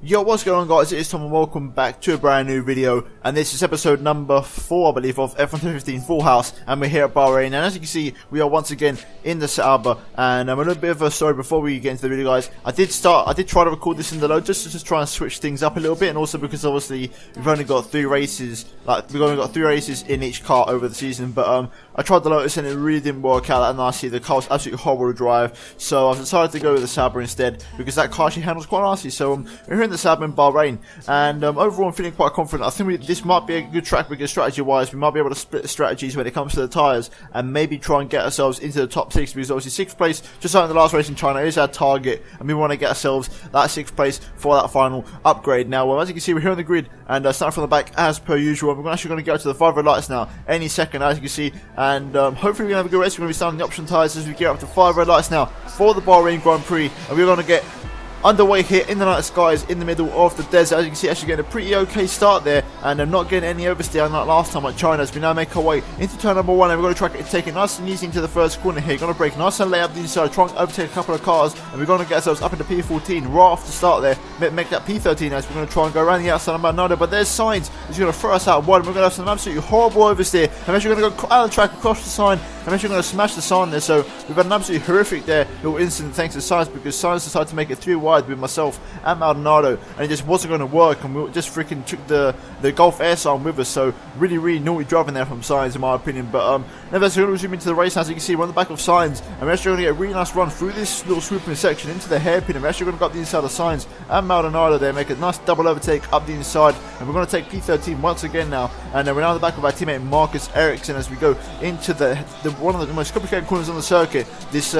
Yo, what's going on, guys? It is Tom and welcome back to a brand new video, and this is episode number 4, I believe, of F1 2015 Full House, and we're here at Bahrain. And as you can see, we are once again in the Sauber, and a little bit of a story before we get into the video, guys. I did try to record this in the load just to try and switch things up a little bit, and also because obviously we've only got 3 races, in each car over the season. But I tried the Lotus and it really didn't work out that nicely. The car was absolutely horrible to drive, so I've decided to go with the Sauber instead because that car actually handles quite nicely. So we're here in the Sauber in Bahrain, and overall I'm feeling quite confident. I think this might be a good track because strategy-wise we might be able to split the strategies when it comes to the tyres and maybe try and get ourselves into the top 6, because obviously 6th place, just like in the last race in China, is our target, and we want to get ourselves that 6th place for that final upgrade. Now, as you can see, we're here on the grid, and starting from the back as per usual. We're actually going to go to the 5 red lights now any second, as you can see, and hopefully we're going to have a good race. We're going to be starting the option tyres as we get up to 5 red lights now for the Bahrain Grand Prix, and we're going to get underway here in the night skies in the middle of the desert. As you can see, actually getting a pretty okay start there, and I'm not getting any oversteer unlike last time at China, as we now make our way into turn number 1, and we're going to try to take it nice and easy into the first corner here. Going to break nice and lay up the inside, try and overtake a couple of cars, and we're going to get ourselves up into P14 right off the start there, make that P13 as we're going to try and go around the outside of Nada. But there's signs, he's going to throw us out wide, and we're going to have some absolutely horrible oversteer. I'm actually going to go out of the track across the sign. I'm actually going to smash the sign there, so we've had an absolutely horrific little incident thanks to Sainz, because Sainz decided to make it 3 wide with myself and Maldonado, and it just wasn't going to work, and we just freaking took the Gulf Air sign with us. So really naughty driving there from Sainz in my opinion. But nevertheless, we're going to zoom into the race now. As you can see, we're on the back of Sainz, and we're actually going to get a really nice run through this little swooping section into the hairpin, and we're actually going to go up the inside of Sainz and Maldonado there, make a nice double overtake up the inside, and we're going to take P13 once again now, and we're now on the back of our teammate Marcus Ericsson as we go into the one of the most complicated corners on the circuit, this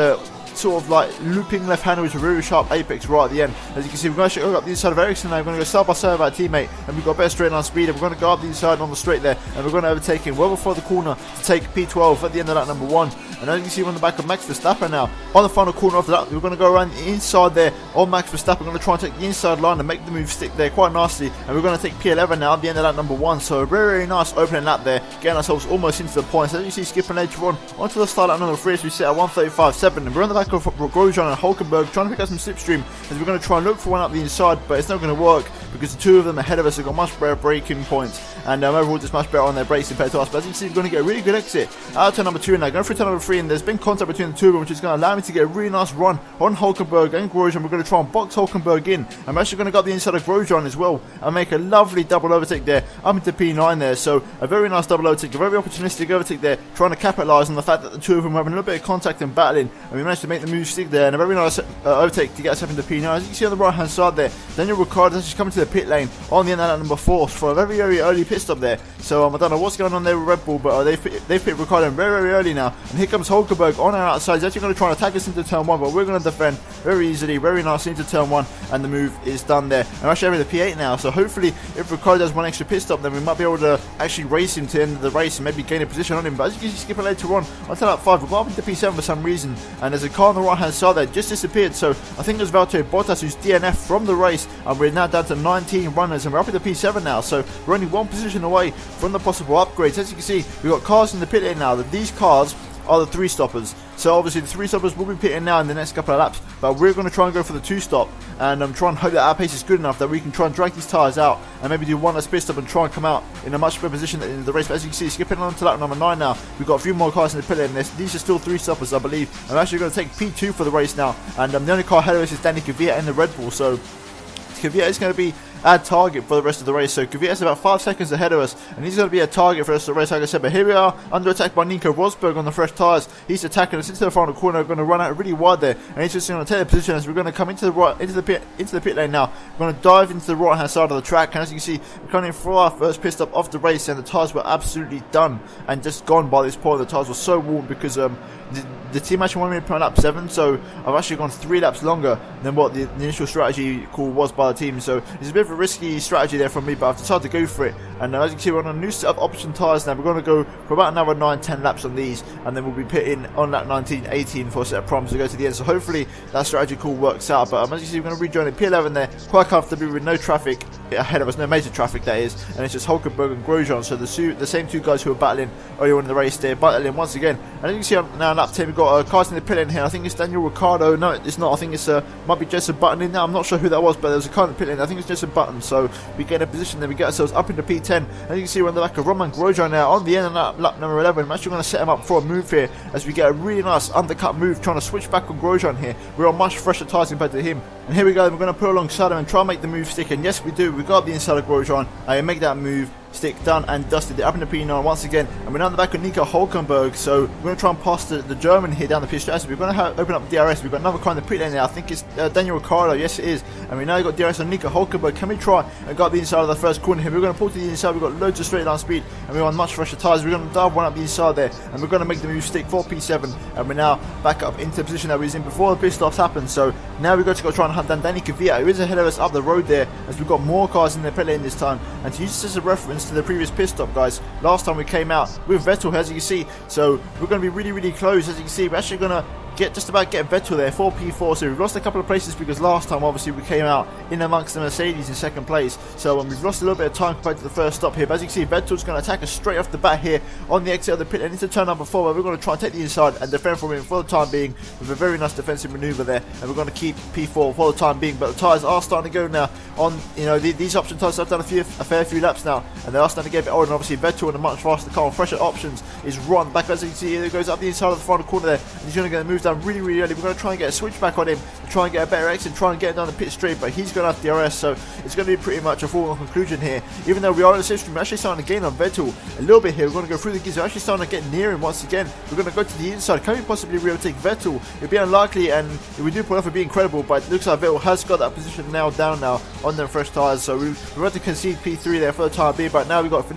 sort of like looping left hander with a really sharp apex right at the end. As you can see, we're going to go up the inside of Ericsson now. We're going to go side by side with our teammate, and we've got better straight line speed, and we're going to go up the inside on the straight there, and we're going to overtake him well before the corner to take P12 at the end of that number 1. And as you can see, we're on the back of Max Verstappen now. On the final corner after that, we're going to go around the inside there on Max Verstappen. We're going to try and take the inside line and make the move stick there quite nicely, and we're going to take P11 now at the end of that number 1. So a very nice opening lap there, getting ourselves almost into the points. As you see, skipping later on onto the start lap number 3 as we sit at 1:35.7, and we're on the back of Grosjean and Hulkenberg trying to pick up some slipstream as we're going to try and look for one up the inside, but it's not going to work because the 2 of them ahead of us have got much better braking points, and overall just much better on their brakes compared to us. But as you can see, we're going to get a really good exit out of turn number 2 now, going through turn number 3, and there's been contact between the 2 of them, which is going to allow me to get a really nice run on Hulkenberg and Grosjean. We're going to try and box Hulkenberg in. I'm actually going to go up the inside of Grosjean as well and make a lovely double overtake there up into P9 there. So a very nice double overtake, a very opportunistic overtake there, trying to capitalise on the fact that the 2 of them were having a little bit of contact and battling, and we managed to make the move stick there, and a very nice overtake to get us up into P9. As you can see on the right hand side there, Daniel Ricciardo is actually coming to the pit lane on the end of that number 4 for a very early pit stop there. So I don't know what's going on there with Red Bull, but they've pit Ricciardo very early now, and here comes Hulkenberg on our outside. He's actually going to try and attack us into turn 1, but we're going to defend very easily, very nicely into turn 1, and the move is done there. And we're actually having the P8 now, so hopefully if Ricciardo does one extra pit stop, then we might be able to actually race him to the end of the race and maybe gain a position on him. But as you can see, skipping later on lap 5, we're going up into P7 for some reason, and there's a car on the right hand side there just disappeared. So I think there's Valtteri Bottas who's DNF from the race, and we're now down to 19 runners, and we're up into P7 now, so we're only 1 position away from the possible upgrades. As you can see, we've got cars in the pit lane now. These cars are the 3 stoppers, so obviously the 3 stoppers will be pitting now in the next couple of laps, but we're going to try and go for the 2 stop, and I'm trying to hope that our pace is good enough that we can try and drag these tyres out and maybe do one less pit stop and try and come out in a much better position in the race. But as you can see, skipping on to lap number 9 now, we've got a few more cars in the pit lane. These are still 3 stoppers, I believe. I'm actually going to take P2 for the race now, and the only car ahead of us is Danny Kvyat in the Red Bull, so Kvyat is going to be our target for the rest of the race. So Kvyat is about 5 seconds ahead of us, and he's going to be a target for the rest of the race, like I said. But here we are, under attack by Nico Rosberg on the fresh tyres. He's attacking us into the final corner. We're going to run out really wide there, and he's just going to take the position as we're going to come into the pit lane now. We're going to dive into the right hand side of the track, and as you can see, we're coming in for our first pit stop of the race, and the tyres were absolutely done and just gone by this point. The tyres were so warm because the team actually wanted me to put on lap 7, so I've actually gone 3 laps longer than what the initial strategy call was by the team. So it's a bit of a risky strategy there from me, but I've decided to go for it, And as you can see, we're on a new set of option tyres now. We're going to go for about another 9-10 laps on these, and then we'll be pitting on lap 19-18 for a set of proms to go to the end. So hopefully that strategy call works out. But as you see, we're going to rejoin the P11 there quite comfortably with no traffic ahead of us, no major traffic that is, and it's just Hulkenberg and Grosjean. So the same two guys who were battling earlier on in the race, they're battling once again. And as you can see now on lap 10, we've got cars in the pit lane here. I think it's Daniel Ricciardo. No, it's not. I think it's might be Jenson Button in there. I'm not sure who that was, but there's a car in the pit lane. I think it's Jenson Button. So we get in a position, then we get ourselves up into P10. As you can see, we're on the back of Roman Grosjean now on the end of lap number 11. I'm actually going to set him up for a move here as we get a really nice undercut move, trying to switch back on Grosjean here. We're on much fresher tyres compared to him. And here we go. We're going to put alongside him and try and make the move stick. And yes, we do. We got up the inside of Grosjean. I make that move. Stick done and dusted. They're up in the P9 once again, and we're down the back of Nico Hulkenberg. So we're going to try and pass the German here down the pit strategy. We're going to open up DRS. We've got another car in the pit lane there. I think it's Daniel Ricciardo. Yes, it is. And we now got DRS on Nico Hulkenberg. Can we try and go up the inside of the first corner here? We're going to pull to the inside. We've got loads of straight line speed, and we're on much fresher tyres. We're going to dive one up the inside there, and we're going to make the move stick for P7. And we're now back up into the position that we was in before the pit stops happened. So now we've got to go try and hunt down Danny Kvyat, who is ahead of us up the road there, as we've got more cars in the pit lane this time. And to use this as a reference to the previous pit stop, guys, last time we came out with Vettel, as you can see, so we're going to be really close. As you can see, we're actually going to just about get Vettel there for P4. So we've lost a couple of places because last time obviously we came out in amongst the Mercedes in second place, so we've lost a little bit of time compared to the first stop here. But as you can see, Vettel's going to attack us straight off the bat here on the exit of the pit and into turn number 4, where we're going to try and take the inside and defend from him for the time being with a very nice defensive maneuver there, and we're going to keep P4 for the time being. But the tyres are starting to go now on, you know, these option tyres have done a fair few laps now, and they are starting to get a bit older. And obviously Vettel in a much faster car on fresher options is right back. As you can see, it goes up the inside of the final corner there, and he's going to get the move down really early. We're going to try and get a switch back on him to try and get a better exit, try and get down the pit straight, but he's going to have DRS, so it's going to be pretty much a foregone conclusion here. Even though we are in the slipstream, we're actually starting to gain on Vettel a little bit here. We're going to go through the gears. We're actually starting to get near him once again. We're going to go to the inside. Can we possibly overtake Vettel? It'd be unlikely, and if we do pull off, it'd be incredible, but it looks like Vettel has got that position nailed down now on them fresh tyres, so we're about to concede P3 there for the time being. But now we've got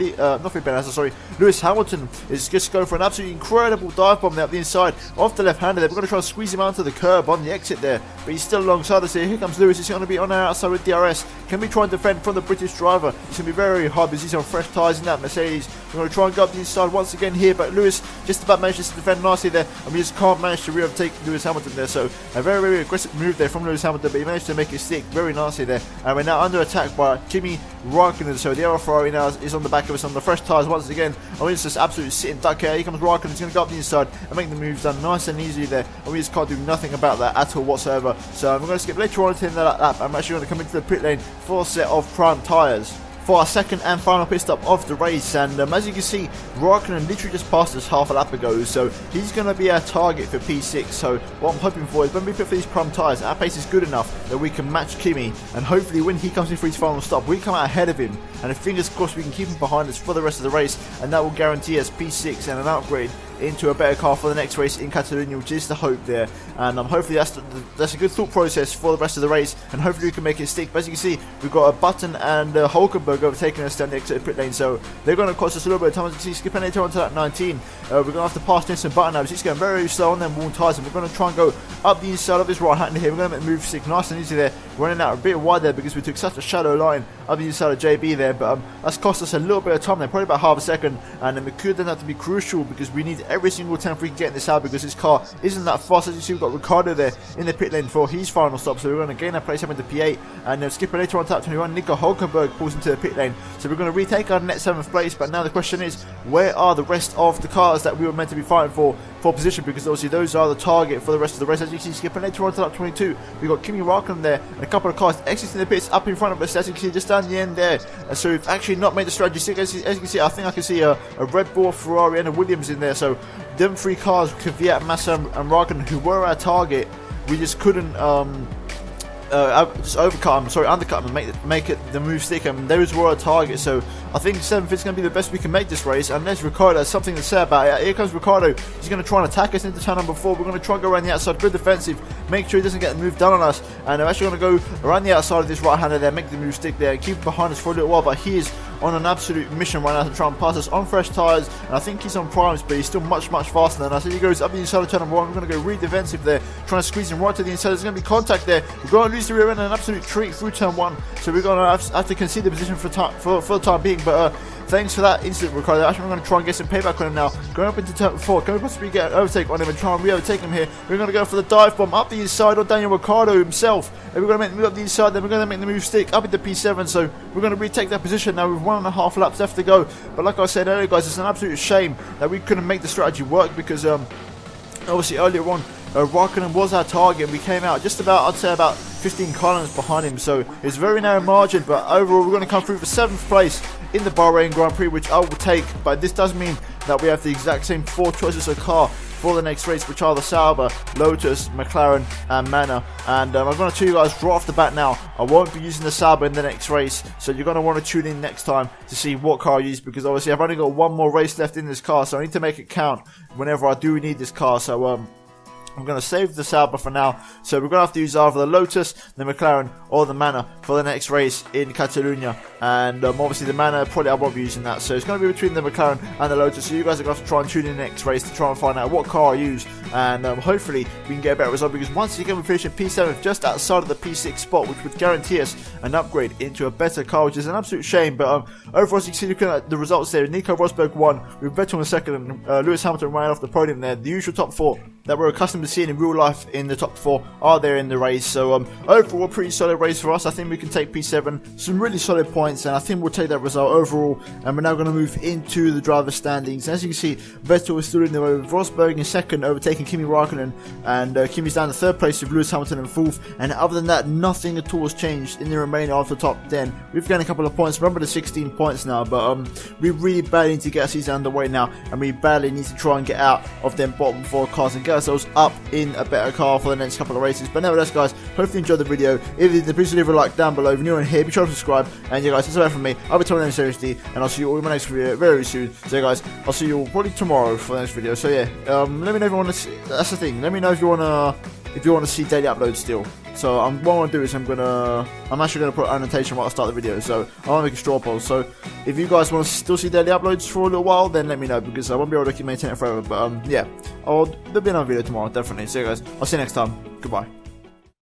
Lewis Hamilton is just going for an absolutely incredible dive bomb there up the inside off the left-hander there. We're going to try and squeeze him onto the curb on the exit there, but he's still alongside us here. Here comes Lewis. He's going to be on our outside with DRS. Can we try and defend from the British driver? It's going to be very hard because he's on fresh tyres in that Mercedes. We're going to try and go up the inside once again here, but Lewis just about manages to defend nicely there, and we just can't manage to re-overtake Lewis Hamilton there. So a very aggressive move there from Lewis Hamilton, but he managed to make it stick very nicely there, and we're now under attack by Kimi Raikkonen. So the other Ferrari now is on the back of us on the fresh tyres once again. I mean, it's just absolutely sitting duck here. Here comes Raikkonen. He's going to go up the inside and make the moves done nice and easy there, and we just can't do nothing about that at all whatsoever. So we're going to skip later on into that lap. I'm actually going to come into the pit lane for a set of prime tyres for our second and final pit stop of the race. And as you can see, Raikkonen literally just passed us half a lap ago, so he's going to be our target for P6. So what I'm hoping for is when we pit for these prime tyres, our pace is good enough that we can match Kimi, and hopefully when he comes in for his final stop, we come out ahead of him, and fingers crossed we can keep him behind us for the rest of the race, and that will guarantee us P6 and an upgrade into a better car for the next race in Catalonia, which is the hope there. And hopefully that's a good thought process for the rest of the race, and hopefully we can make it stick. But as you can see, we've got a Button and Hulkenberg overtaking us down the exit pit lane, so they're going to cost us a little bit of time. As you can see, skipping later on to that 19, we're going to have to pass Jenson Button now. He's going very slow on them warm tyres, and we're going to try and go up the inside of his right hand here. We're going to make the move stick nice and easy there, running out a bit wide there because we took such a shallow line up the inside of JB there, but that's cost us a little bit of time there, probably about half a second, and then it could then have to be crucial because we need every single time we can get this out because this car isn't that fast. As you see, we've got Ricciardo there in the pit lane for his final stop, so we're going to gain our place up into P8, and then skipping later on to lap 21, Nico Hulkenberg pulls into the pit lane, so we're going to retake our net 7th place. But now the question is, where are the rest of the cars that we were meant to be fighting for position, because obviously those are the target for the rest of the race. As you can see, skipping later on to lap 22, we've got Kimi Raikkonen there and a couple of cars exiting the pits up in front of us, as you can see just down the end there. And so we've actually not made the strategy stick. As you can see, I think I can see a Red Bull, Ferrari and a Williams in there, so them three cars, Kvyat, Massa and Raikkonen, who were our target, we just couldn't just undercut them and make it the move stick, and those were our target. So I think 7th is going to be the best we can make this race, unless Ricciardo has something to say about it. Here comes Ricciardo. He's going to try and attack us into turn number 4. We're going to try and go around the outside, good defensive, make sure he doesn't get the move done on us, and I'm actually going to go around the outside of this right hander there, make the move stick there, and keep him behind us for a little while. But he is on an absolute mission right now to try and pass us on fresh tyres, and I think he's on primes, but he's still much faster than us. As he goes up the inside of turn number 1, we're going to go really defensive there, trying to squeeze him right to the inside. There's going to be contact there. We're going to lose the rear end, an absolute treat through turn 1, so we're going to have to concede the position for the time being, but thanks for that incident, Ricardo. Actually, we're going to try and get some payback on him now. Going up into turn 4, can we possibly get an overtake on him and try and re-overtake him here? We're going to go for the dive bomb up the inside on Daniel Ricciardo himself. And we're going to make the move up the inside, then we're going to make the move stick up into P7, so we're going to retake that position now with 1.5 laps left to go. But like I said earlier, guys, it's an absolute shame that we couldn't make the strategy work, because obviously earlier on, Raikkonen was our target, and we came out just about, I'd say about 15 car lengths behind him, so it's a very narrow margin, but overall we're going to come through for 7th place in the Bahrain Grand Prix, which I will take. But this does mean that we have the exact same 4 choices of car for the next race, which are the Sauber, Lotus, McLaren and Manor. And I'm going to tell you guys right off the bat now, I won't be using the Sauber in the next race, so you're going to want to tune in next time to see what car I use, because obviously I've only got 1 more race left in this car, so I need to make it count whenever I do need this car. So I'm going to save the Sauber for now, so we're going to have to use either the Lotus, the McLaren or the Manor for the next race in Catalonia. And obviously the Manor, probably I won't be using that, so it's going to be between the McLaren and the Lotus, so you guys are going to have to try and tune in the next race to try and find out what car I use, and hopefully we can get a better result, because once again we finish in P7 just outside of the P6 spot, which would guarantee us an upgrade into a better car, which is an absolute shame. But overall, as you can see, looking at the results there, Nico Rosberg won, with Vettel in second, and Lewis Hamilton ran off the podium there. The usual top 4 that we're accustomed to seeing in real life in the top 4 are there in the race. So overall, a pretty solid race for us. I think we can take P7, some really solid points, and I think we'll take that result overall. And we're now going to move into the driver standings. As you can see, Vettel is still in there with Rosberg in second, overtaking Kimi Raikkonen, and Kimi's down to 3rd place with Lewis Hamilton in 4th. And other than that, nothing at all has changed in the remainder of the top 10. We've gained a couple of points. Remember the 16 points now, but we really badly need to get our season underway now, and we badly need to try and get out of them bottom 4 cars and get ourselves up in a better car for the next couple of races. But nevertheless, guys, hopefully you enjoyed the video. If you did, please leave a like down below. If you're new in here, be sure to subscribe. And yeah, guys, that's all from me. I'll be telling them seriously, and I'll see you all in my next video very soon. So yeah, guys, I'll see you all probably tomorrow for the next video. So yeah, let me know if you want to see. That's the thing. Let me know if you want to see daily uploads still. So what I want to do is I'm actually going to put an annotation right at the start of the video, so I want to make a straw poll. So if you guys want to still see daily uploads for a little while, then let me know, because I won't be able to keep maintaining it forever. But yeah, there'll be another video tomorrow, definitely. So yeah, guys, I'll see you next time. Goodbye.